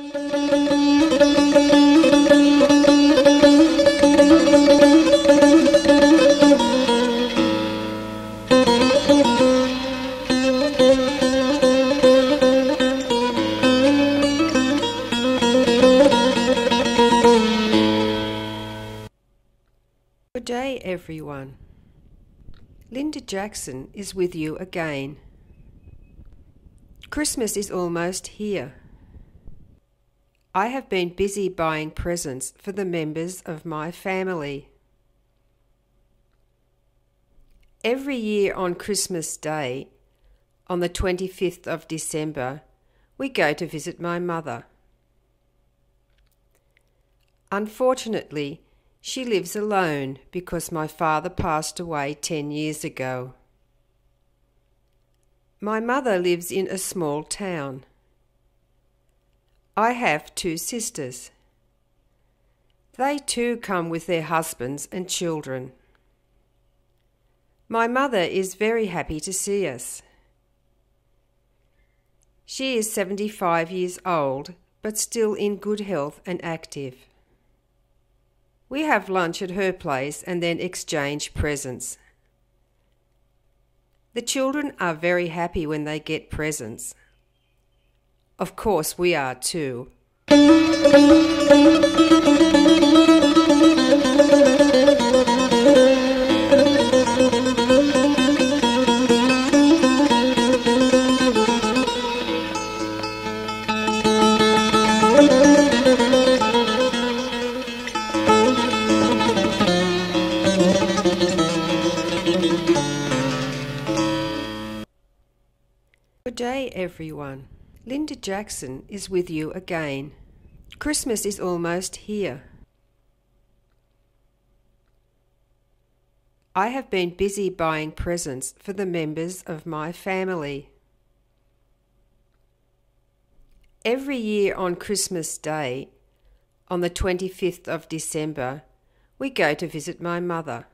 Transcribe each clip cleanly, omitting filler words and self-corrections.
Good day, everyone. Linda Jackson is with you again. Christmas is almost here. I have been busy buying presents for the members of my family. Every year on Christmas Day, on the 25th of December, we go to visit my mother. Unfortunately, she lives alone because my father passed away 10 years ago. My mother lives in a small town. I have 2 sisters. They too come with their husbands and children. My mother is very happy to see us. She is 75 years old, but still in good health and active. We have lunch at her place and then exchange presents. The children are very happy when they get presents. Of course, we are too. Good day, everyone. Linda Jackson is with you again. Christmas is almost here. I have been busy buying presents for the members of my family. Every year on Christmas Day, on the 25th of December, we go to visit my mother.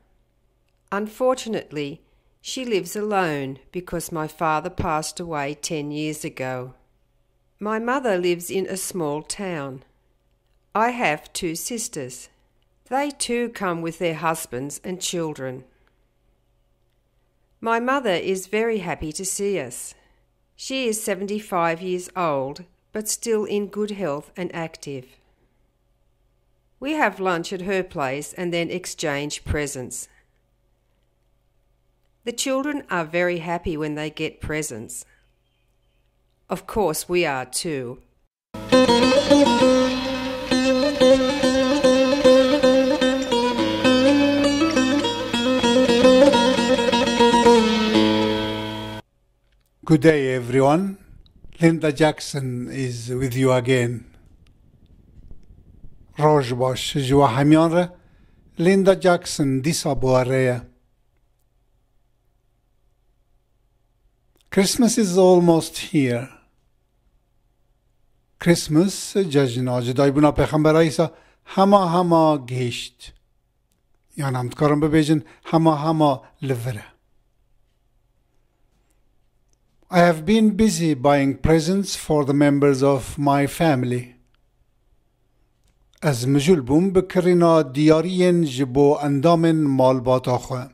Unfortunately, she lives alone because my father passed away 10 years ago. My mother lives in a small town. I have 2 sisters. They too come with their husbands and children. My mother is very happy to see us. She is 75 years old, but still in good health and active. We have lunch at her place and then exchange presents. The children are very happy when they get presents. Of course, we are too. Good day, everyone. Linda Jackson is with you again. روژ باش جوا همیان را لیندا جاکسون دیسا بواره. Christmas is almost here. Christmas جشن جدای بنا پیغمبر عیسی هما گشت. یعنی هم تکارم ببیجن هما لوره. I have been busy buying presents for the members of my family. از مجول بوم بکرینا دیارین جبو اندامن مالباتا خواه.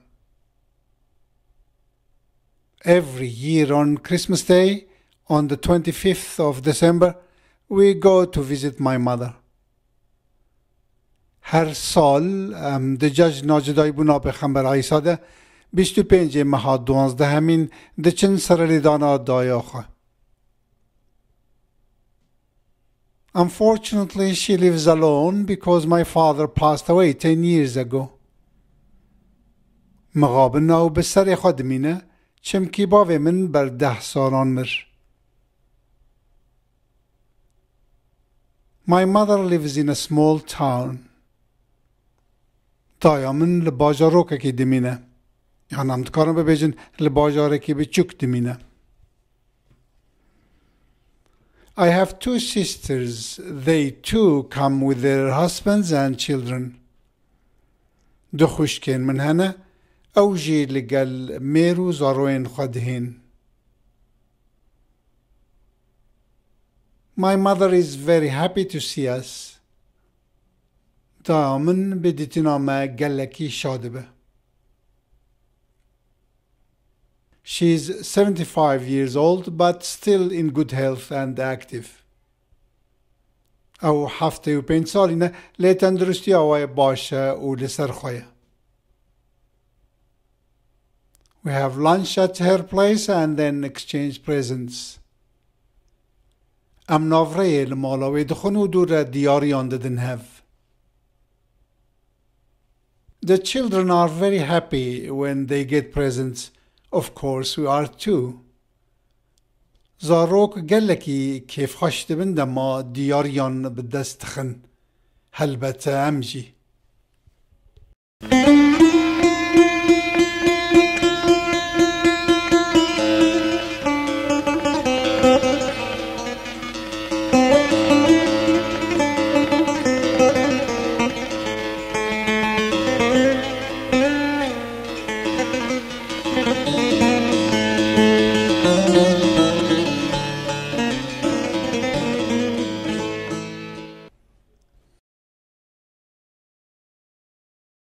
Every year on Christmas Day, on the 25th of December, we go to visit my mother. هر سال ده جشن جدای بنا پیغمبر عیسی ده 25 ماه 12 همین ده چند سرلیدانا دایا خواه. Unfortunately, she lives alone because my father passed away 10 years ago. مغابنا و بسر خود مینه چمکی باوی من بر 10 سالان مر. My mother lives in a small town. دایا من لباجاروکه که دمینه. یعنی هم تکارم ببیجن لباجاره که بچوک دمینه. I have 2 sisters. They too come with their husbands and children. دو خوشکین من هنه او جی لگل میرو زاروین خودهین. My mother is very happy to see us. دائما بديتنا ما قلكي شادبة. She's 75 years old but still in good health and active. أو حفتي وبين سالينا لتندرستي أو باشا ولسر خويا. We have lunch at her place and then exchange presents. ام نافره المالا و دخونو دور دیاریان ددن هف. The children are very happy when they get presents. Of course we are too. زاروك قالكي كيف خشت بندما دياريان بدستخن هلبت أمجي.